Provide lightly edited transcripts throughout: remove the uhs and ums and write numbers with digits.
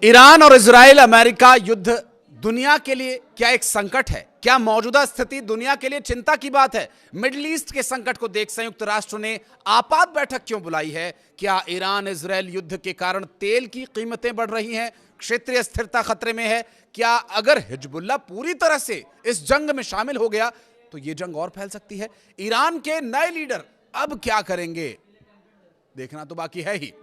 Iran और Israel America युद्ध दुनिया के लिए क्या एक संकट है? क्या मौजूदा स्थिति दुनिया के लिए चिंता की बात है? मिडिल ईस्ट के संकट को देख संयुक्त राष्ट्र ने आपात बैठक क्यों बुलाई है? क्या ईरान इजराइल युद्ध के कारण तेल की कीमतें बढ़ रही हैं? क्षेत्रीय स्थिरता खतरे में है? क्या अगर हिजबुल्लाह पूरी तरह से इस जंग में शामिल हो गया तो यह जंग और फैल सकती है? ईरान के नए लीडर अब क्या करेंगे, देखना तो बाकी है ही।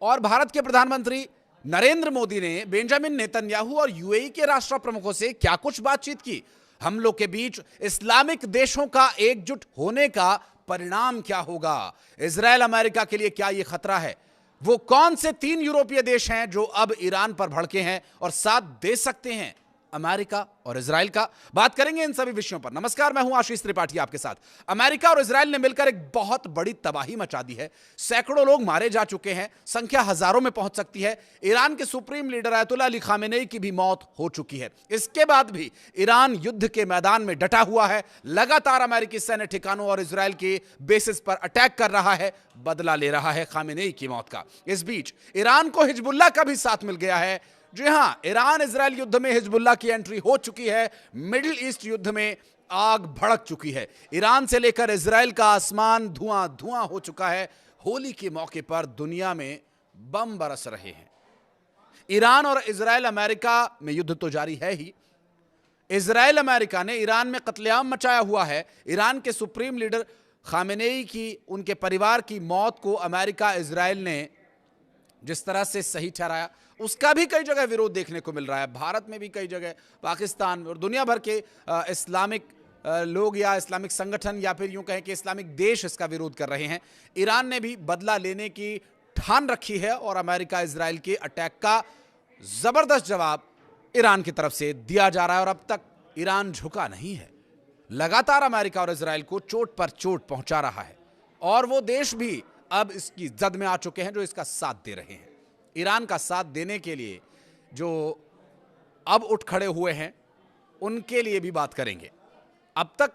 और भारत के प्रधानमंत्री नरेंद्र मोदी ने बेंजामिन नेतन्याहू और यूएई के राष्ट्र प्रमुखों से क्या कुछ बातचीत की? हमलों के बीच इस्लामिक देशों का एकजुट होने का परिणाम क्या होगा? इजराइल अमेरिका के लिए क्या यह खतरा है? वो कौन से 3 यूरोपीय देश हैं जो अब ईरान पर भड़के हैं और साथ दे सकते हैं अमेरिका और इजराइल का? बात करेंगे इन सभी विषयों पर। नमस्कार, मैं हूं आशीष त्रिपाठी आपके साथ। अमेरिका और इजराइल ने मिलकर एक बहुत बड़ी तबाही मचा दी है। सैकड़ों लोग मारे जा चुके हैं, संख्या हजारों में पहुंच सकती है। ईरान के supreme leader Ayatollah Ali Khamenei की भी मौत हो चुकी है। इसके बाद भी ईरान युद्ध के मैदान में डटा हुआ है। लगातार अमेरिकी सैन्य ठिकानों और इजराइल के बेसिस पर अटैक कर रहा है, बदला ले रहा है खामेनेई की मौत का। इस बीच ईरान को हिजबुल्लाह का भी साथ मिल गया है। जी हां, ईरान इजराइल युद्ध में हिजबुल्लाह की एंट्री हो चुकी है। मिडिल ईस्ट युद्ध में आग भड़क चुकी है। ईरान से लेकर इजराइल का आसमान धुआं धुआं हो चुका है। होली के मौके पर दुनिया में बम बरस रहे हैं। ईरान और इजराइल अमेरिका में युद्ध तो जारी है ही। इजराइल अमेरिका ने ईरान में कत्लेआम मचाया हुआ है। ईरान के सुप्रीम लीडर खामेनेई की, उनके परिवार की मौत को अमेरिका इजराइल ने जिस तरह से सही ठहराया, उसका भी कई जगह विरोध देखने को मिल रहा है। भारत में भी कई जगह, पाकिस्तान और दुनिया भर के इस्लामिक लोग या इस्लामिक संगठन या फिर यूं कहें कि इस्लामिक देश इसका विरोध कर रहे हैं। ईरान ने भी बदला लेने की ठान रखी है और अमेरिका इजराइल के अटैक का जबरदस्त जवाब ईरान की तरफ से दिया जा रहा है। और अब तक ईरान झुका नहीं है, लगातार अमेरिका और इजराइल को चोट पर चोट पहुंचा रहा है। और वो देश भी अब इसकी जद में आ चुके हैं जो इसका साथ दे रहे हैं। ईरान का साथ देने के लिए जो अब उठ खड़े हुए हैं उनके लिए भी बात करेंगे। अब तक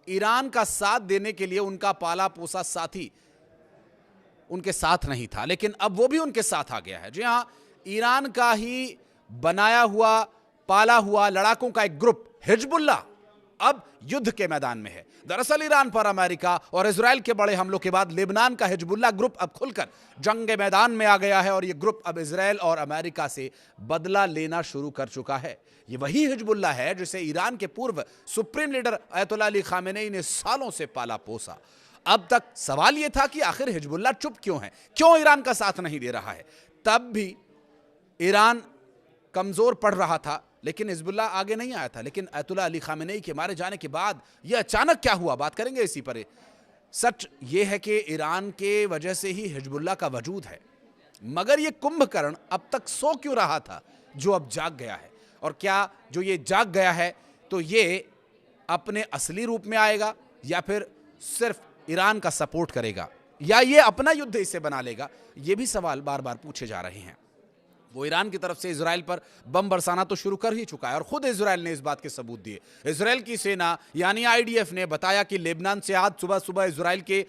ईरान का साथ देने के लिए उनका पाला पोसा साथी उनके साथ नहीं था, लेकिन अब वो भी उनके साथ आ गया है। जी हां, ईरान का ही बनाया हुआ पाला हुआ लड़ाकों का एक ग्रुप हिजबुल्लाह अब युद्ध के मैदान में है। दरअसल ईरान पर अमेरिका और इजराइल के बड़े हमलों के बाद लेबनान का हिजबुल्लाह ग्रुप अब खुलकर जंग के मैदान में आ गया है और यह ग्रुप अब इजराइल और अमेरिका से बदला लेना शुरू कर चुका है। यह वही हिजबुल्लाह है जिसे ईरान के पूर्व supreme leader Ayatollah Ali Khamenei ने सालों से पाला पोसा। अब तक सवाल यह था कि आखिर हिजबुल्लाह चुप क्यों है, क्यों ईरान का साथ नहीं दे रहा है? तब भी ईरान कमजोर पड़ रहा था, लेकिन हिजबुल्लाह आगे नहीं आया था। लेकिन अयतुल्लाह अली खामेनेई के मारे जाने के बाद यह अचानक क्या हुआ, बात करेंगे इसी पर। सच यह है कि ईरान के वजह से ही हिजबुल्लाह का वजूद है, मगर यह कुंभकर्ण अब तक सो क्यों रहा था जो अब जाग गया है? और क्या जो ये जाग गया है तो ये अपने असली रूप में आएगा या फिर सिर्फ ईरान का सपोर्ट करेगा, या ये अपना युद्ध इसे बना लेगा? ये भी सवाल बार बार पूछे जा रहे हैं। वो ईरान की तरफ से इजराइल पर बम बरसाना तो शुरू कर ही चुका है और खुद इजराइल ने इस बात के सबूत दिए। इजराइल की सेना यानी आईडीएफ ने बताया कि लेबनान से आज सुबह सुबह इजराइल के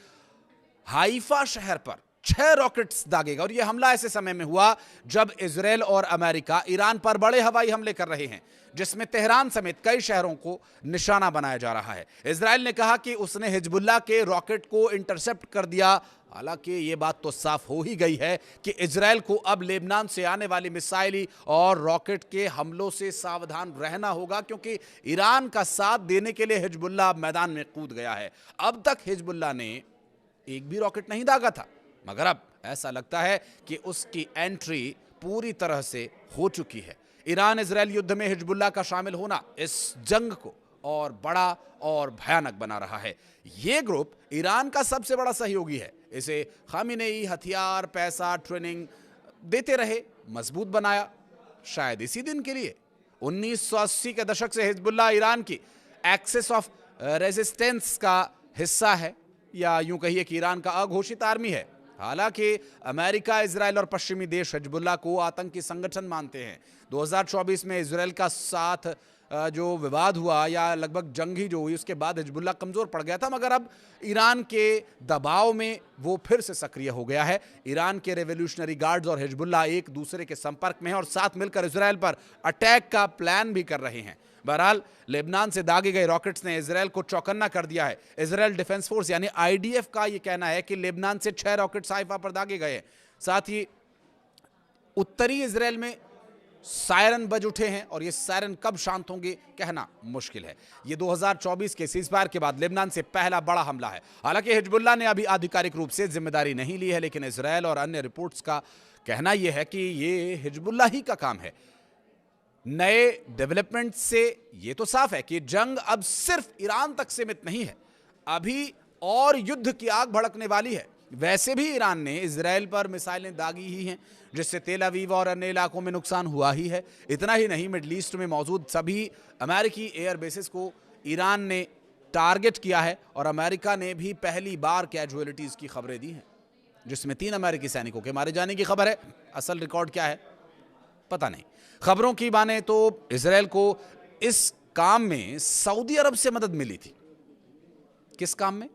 हाइफा शहर पर 6 रॉकेट्स दागेगा। और यह हमला ऐसे समय में हुआ जब इजराइल और अमेरिका ईरान पर बड़े हवाई हमले कर रहे हैं, जिसमें तेहरान समेत कई शहरों को निशाना बनाया जा रहा है। इजराइल ने कहा कि उसने हिजबुल्लाह के रॉकेट को इंटरसेप्ट कर दिया। हालांकि ये बात तो साफ हो ही गई है कि इजराइल को अब लेबनान से आने वाली मिसाइल और रॉकेट के हमलों से सावधान रहना होगा, क्योंकि ईरान का साथ देने के लिए हिजबुल्लाह मैदान में कूद गया है। अब तक हिजबुल्लाह ने एक भी रॉकेट नहीं दागा था, मगर अब ऐसा लगता है कि उसकी एंट्री पूरी तरह से हो चुकी है। ईरान इजराइल युद्ध में हिजबुल्लाह का शामिल होना इस जंग को और बड़ा और भयानक बना रहा है। यह ग्रुप ईरान का सबसे बड़ा सहयोगी है। इसे खामेनेई हथियार, पैसा, ट्रेनिंग देते रहे, मजबूत बनाया, शायद इसी दिन के लिए। 1980 के दशक से हिजबुल्लाह ईरान की एक्सिस ऑफ रेजिस्टेंस का हिस्सा है, या यूं कहिए कि ईरान का अघोषित आर्मी है। हालांकि अमेरिका, इजराइल और पश्चिमी देश हिजबुल्लाह को आतंकी संगठन मानते हैं। 2024 में इजराइल का साथ जो विवाद हुआ या लगभग जंग ही जो हुई उसके बाद हिजबुल्लाह कमज़ोर पड़ गया था, मगर अब ईरान के दबाव में वो फिर से सक्रिय हो गया है। ईरान के रेवोल्यूशनरी गार्ड्स और हिजबुल्लाह एक दूसरे के संपर्क में हैं और साथ मिलकर इजराइल पर अटैक का प्लान भी कर रहे हैं। बहरहाल लेबनान से दागे गए रॉकेट्स ने इजराइल को चौकन्ना कर दिया है। इजराइल डिफेंस फोर्स यानी आईडीएफ का यह कहना है कि लेबनान से 6 रॉकेट्स हाइफा पर दागे गए हैं। साथ ही उत्तरी इजराइल में सायरन बज उठे हैं और ये सायरन कब शांत होंगे कहना मुश्किल है। ये 2024 के सीज़फायर के बाद लेबनान से पहला बड़ा हमला है। हालांकि हिजबुल्लाह ने अभी आधिकारिक रूप से जिम्मेदारी नहीं ली है, लेकिन इजराइल और अन्य रिपोर्ट्स का कहना यह है कि ये हिजबुल्लाह ही का काम है। नए डेवलपमेंट से यह तो साफ है कि जंग अब सिर्फ ईरान तक सीमित नहीं है, अभी और युद्ध की आग भड़कने वाली है। वैसे भी ईरान ने इजराइल पर मिसाइलें दागी ही हैं, जिससे तेल अवीव और अन्य इलाकों में नुकसान हुआ ही है। इतना ही नहीं, मिडल ईस्ट में मौजूद सभी अमेरिकी एयर बेसिस को ईरान ने टारगेट किया है और अमेरिका ने भी पहली बार कैजुअलिटीज की खबरें दी हैं, जिसमें 3 अमेरिकी सैनिकों के मारे जाने की खबर है। असल रिकॉर्ड क्या है पता नहीं। खबरों की माने तो इजराइल को इस काम में सऊदी अरब से मदद मिली थी। किस काम में?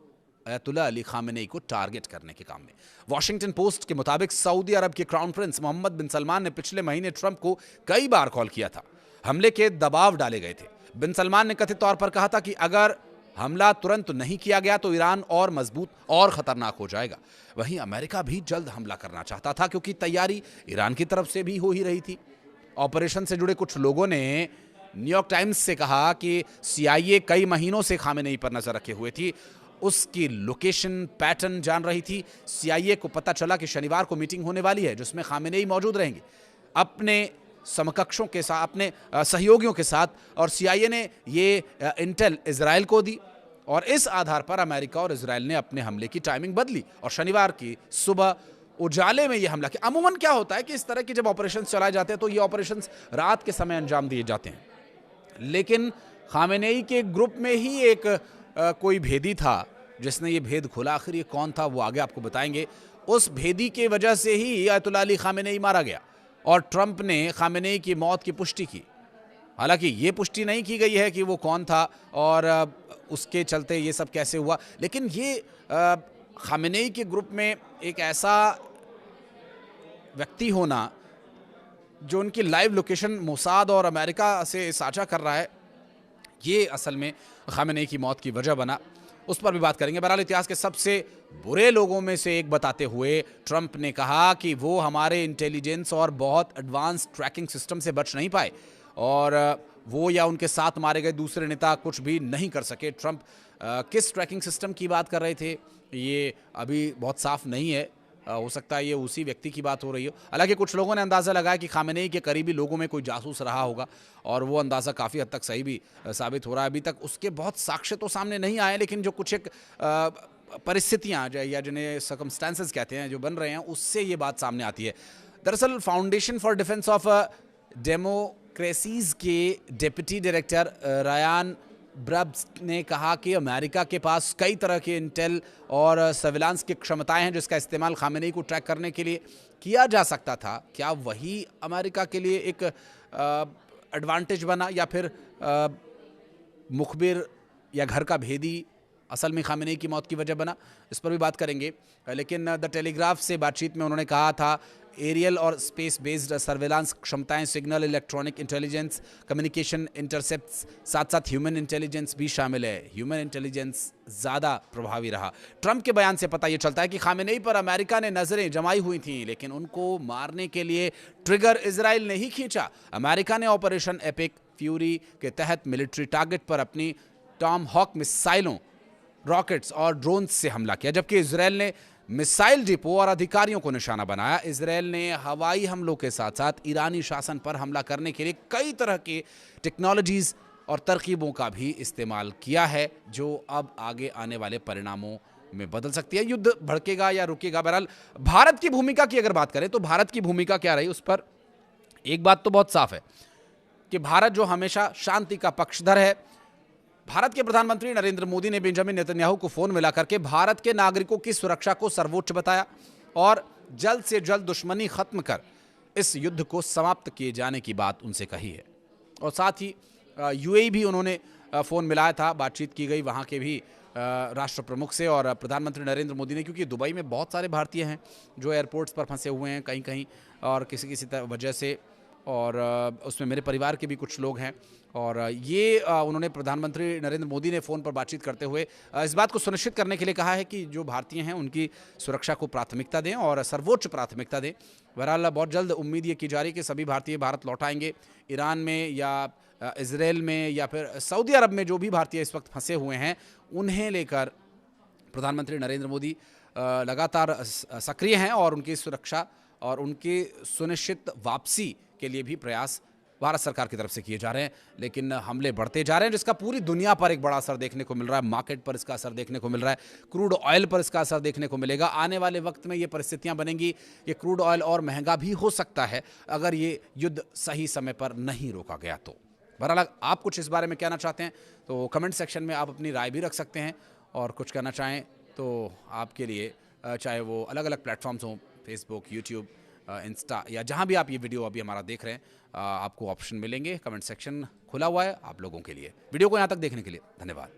अयतुल्लाह अली खामेनेई को टारगेट करने के काम में। वॉशिंगटन पोस्ट के मुताबिक सऊदी अरब के क्राउन प्रिंस मोहम्मद बिन सलमान ने पिछले महीने ट्रंप को कई बार कॉल किया था। हमले के दबाव डाले गए थे। बिन सलमान ने कथित तौर पर कहा था कि अगर हमला तुरंत नहीं किया गया तो ईरान और मजबूत और खतरनाक हो जाएगा। वहीं अमेरिका भी जल्द हमला करना चाहता था, क्योंकि तैयारी ईरान की तरफ से भी हो ही रही थी। ऑपरेशन से जुड़े कुछ लोगों ने न्यूयॉर्क टाइम्स से कहा कि CIA कई महीनों से खामेनेई पर नजर रखे हुए थी, उसकी लोकेशन पैटर्न जान रही थी। CIA को पता चला कि शनिवार को मीटिंग होने वाली है जिसमें खामेनेई मौजूद रहेंगे अपने समकक्षों के साथ, अपने सहयोगियों के साथ, और CIA ने ये इंटेल इजराइल को दी और इस आधार पर अमेरिका और इजराइल ने अपने हमले की टाइमिंग बदली और शनिवार की सुबह उजाले में यह हमला किया। अमूमन क्या होता है कि इस तरह की जब ऑपरेशन चलाए जाते हैं तो ये ऑपरेशन रात के समय अंजाम दिए जाते हैं, लेकिन खामेनेई के ग्रुप में ही एक कोई भेदी था जिसने ये भेद खोला। आखिर ये कौन था वो आगे आपको बताएंगे। उस भेदी के वजह से ही अयतुल्लाह अली खामेनेई मारा गया और ट्रंप ने खामेनेई की मौत की पुष्टि की। हालांकि ये पुष्टि नहीं की गई है कि वो कौन था और उसके चलते ये सब कैसे हुआ, लेकिन ये खामेनेई के ग्रुप में एक ऐसा व्यक्ति होना जो उनकी लाइव लोकेशन मोसाद और अमेरिका से साझा कर रहा है, ये असल में खामेनेई की मौत की वजह बना। उस पर भी बात करेंगे। बहरहाल इतिहास के सबसे बुरे लोगों में से एक बताते हुए ट्रंप ने कहा कि वो हमारे इंटेलिजेंस और बहुत एडवांस ट्रैकिंग सिस्टम से बच नहीं पाए और वो या उनके साथ मारे गए दूसरे नेता कुछ भी नहीं कर सके। ट्रंप किस ट्रैकिंग सिस्टम की बात कर रहे थे ये अभी बहुत साफ नहीं है। हो सकता है ये उसी व्यक्ति की बात हो रही हो। हालांकि कुछ लोगों ने अंदाज़ा लगाया कि खामेनेई के करीबी लोगों में कोई जासूस रहा होगा और वो अंदाज़ा काफ़ी हद तक सही भी साबित हो रहा है। अभी तक उसके बहुत साक्ष्य तो सामने नहीं आए, लेकिन जो कुछ एक परिस्थितियाँ या जिन्हें सर्कमस्टांसेस कहते हैं जो बन रहे हैं, उससे ये बात सामने आती है। दरअसल foundation for defence of democracies के डिप्टी डायरेक्टर रायान ब्रब्स ने कहा कि अमेरिका के पास कई तरह के इंटेल और सर्विलांस की क्षमताएं हैं जिसका इस्तेमाल खामेनेई को ट्रैक करने के लिए किया जा सकता था। क्या वही अमेरिका के लिए एक एडवांटेज बना या फिर मुखबिर या घर का भेदी असल में खामेनेई की मौत की वजह बना? इस पर भी बात करेंगे। लेकिन द टेलीग्राफ से बातचीत में उन्होंने कहा था एरियल और स्पेस बेस्ड सर्वेलांस क्षमताएं, signal, electronic intelligence, communication, intercepts, साथ साथ ह्यूमन इंटेलिजेंस भी शामिल है। ह्यूमन इंटेलिजेंस ज़्यादा प्रभावी रहा। ट्रंप के बयान से पता ये चलता है कि खामेनेई पर अमेरिका ने नज़रें जमाई हुई थीं, लेकिन उनको मारने के लिए ट्रिगर इजराइल ने ही खींचा। अमेरिका ने ऑपरेशन एपिक फ्यूरी के तहत मिलिट्री टारगेट पर अपनी टॉम हॉक मिसाइलों, रॉकेट्स और ड्रोन्स से हमला किया, जबकि इजराइल ने मिसाइल डिपो और अधिकारियों को निशाना बनाया। इजराइल ने हवाई हमलों के साथ साथ ईरानी शासन पर हमला करने के लिए कई तरह के टेक्नोलॉजीज और तरकीबों का भी इस्तेमाल किया है, जो अब आगे आने वाले परिणामों में बदल सकती है। युद्ध भड़केगा या रुकेगा? बहरहाल भारत की भूमिका की अगर बात करें तो भारत की भूमिका क्या रही, उस पर एक बात तो बहुत साफ है कि भारत जो हमेशा शांति का पक्षधर है। भारत के प्रधानमंत्री नरेंद्र मोदी ने बेंजामिन नेतन्याहू को फोन मिला करके भारत के नागरिकों की सुरक्षा को सर्वोच्च बताया और जल्द से जल्द दुश्मनी खत्म कर इस युद्ध को समाप्त किए जाने की बात उनसे कही है। और साथ ही यूएई भी उन्होंने फ़ोन मिलाया था, बातचीत की गई वहाँ के भी राष्ट्र प्रमुख से और प्रधानमंत्री नरेंद्र मोदी ने, क्योंकि दुबई में बहुत सारे भारतीय हैं जो एयरपोर्ट्स पर फंसे हुए हैं कहीं कहीं और किसी किसी वजह से, और उसमें मेरे परिवार के भी कुछ लोग हैं। और ये उन्होंने प्रधानमंत्री नरेंद्र मोदी ने फ़ोन पर बातचीत करते हुए इस बात को सुनिश्चित करने के लिए कहा है कि जो भारतीय हैं उनकी सुरक्षा को प्राथमिकता दें और सर्वोच्च प्राथमिकता दें। बहरहाल बहुत जल्द उम्मीद ये की जा रही है कि सभी भारतीय भारत लौट आएंगे। ईरान में या इजराइल में या फिर सऊदी अरब में जो भी भारतीय इस वक्त फंसे हुए हैं, उन्हें लेकर प्रधानमंत्री नरेंद्र मोदी लगातार सक्रिय हैं और उनकी सुरक्षा और उनकी सुनिश्चित वापसी के लिए भी प्रयास भारत सरकार की तरफ से किए जा रहे हैं। लेकिन हमले बढ़ते जा रहे हैं, जिसका पूरी दुनिया पर एक बड़ा असर देखने को मिल रहा है। मार्केट पर इसका असर देखने को मिल रहा है, क्रूड ऑयल पर इसका असर देखने को मिलेगा। आने वाले वक्त में ये परिस्थितियां बनेंगी, ये क्रूड ऑयल और महंगा भी हो सकता है अगर ये युद्ध सही समय पर नहीं रोका गया तो। बहरहाल आप कुछ इस बारे में कहना चाहते हैं तो कमेंट सेक्शन में आप अपनी राय भी रख सकते हैं, और कुछ कहना चाहें तो आपके लिए चाहे वो अलग अलग प्लेटफॉर्म्स हों, फेसबुक, यूट्यूब, इंस्टा, या जहां भी आप ये वीडियो अभी हमारा देख रहे हैं, आपको ऑप्शन मिलेंगे। कमेंट सेक्शन खुला हुआ है आप लोगों के लिए। वीडियो को यहां तक देखने के लिए धन्यवाद।